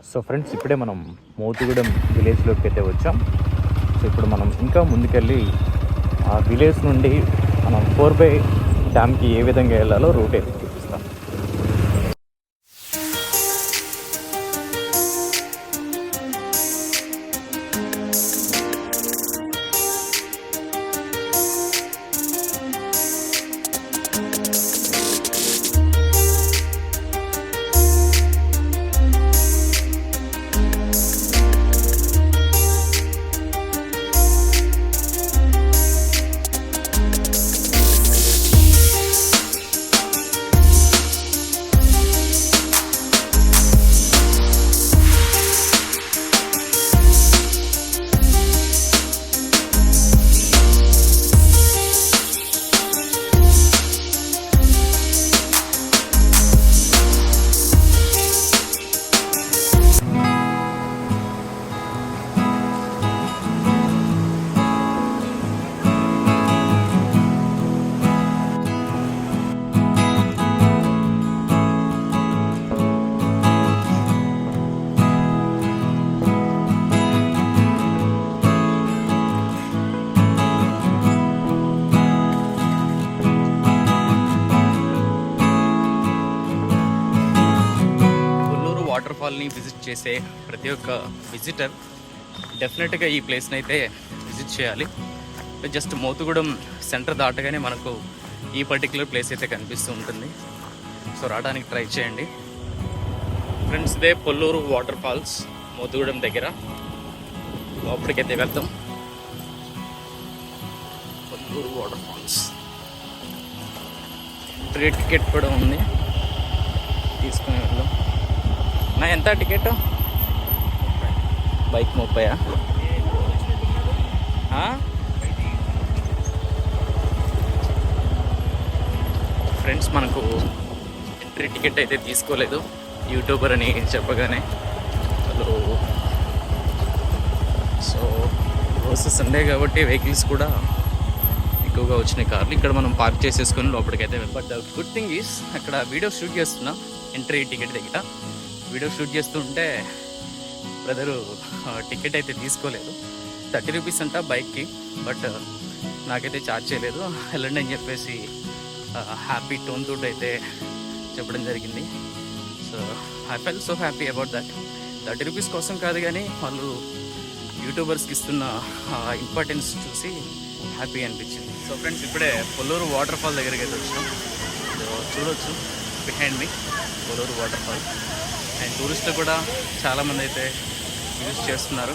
So friends, ఇప్పుడే మనం మోతుగూడెం విలేజ్లోకి అయితే వచ్చాం. సో ఇప్పుడు మనం ఇంకా ముందుకెళ్ళి ఆ విలేజ్ నుండి మనం 4 డ్యామ్కి ఏ విధంగా వెళ్ళాలో రూట్ అయితే చూపిస్తాం. వాటర్ ఫాల్ని విజిట్ చేసే ప్రతి ఒక్క విజిటర్ డెఫినెట్గా ఈ ప్లేస్ని అయితే విజిట్ చేయాలి. జస్ట్ మోతుగూడెం సెంటర్ దాటగానే మనకు ఈ పర్టికులర్ ప్లేస్ అయితే కనిపిస్తూ ఉంటుంది. సో రావడానికి ట్రై చేయండి ఫ్రెండ్స్. ఇదే పొల్లూరు వాటర్ ఫాల్స్ మోతుగూడెం దగ్గర. లోపలికైతే వెళ్దాం. Polluru water falls free ticket కూడా ఉంది, తీసుకుని వెళ్దాం. నా ఎంత టికెట్? బైక్ 30. ఫ్రెండ్స్, మనకు ఎంట్రీ టికెట్ అయితే తీసుకోలేదు యూట్యూబర్ అని చెప్పగానే. హలో. సో రోజు సండే కాబట్టి వెహికల్స్ కూడా ఎక్కువగా వచ్చినాయి, కార్లు. ఇక్కడ మనం పార్క్ చేసేసుకొని లోపలికైతే వెళ్ళాం. బట్ గుడ్ థింగ్ ఈస్ అక్కడ వీడియో షూట్ చేస్తున్నా ఎంట్రీ టికెట్ దగ్గర. వీడియో షూట్ చేస్తుంటే బ్రదరు టికెట్ అయితే తీసుకోలేదు. 30 రూపీస్ అంట బైక్కి. బట్ నాకైతే ఛార్జ్ చేయలేదు. వెళ్ళండి అని చెప్పేసి హ్యాపీ టోన్ తోటి అయితే చెప్పడం జరిగింది. So I felt so happy about that. 30 rupees కోసం కాదు, కానీ వాళ్ళు యూట్యూబర్స్కి ఇస్తున్న ఇంపార్టెన్స్ చూసి హ్యాపీ అనిపించింది. సో ఫ్రెండ్స్, ఇప్పుడే పొల్లూరు వాటర్ ఫాల్ దగ్గరికి అయితే వచ్చినాం. సో చూడొచ్చు behind me Polluru water fall. And టూరిస్టులు కూడా చాలామంది అయితే యూజ్ చేస్తున్నారు.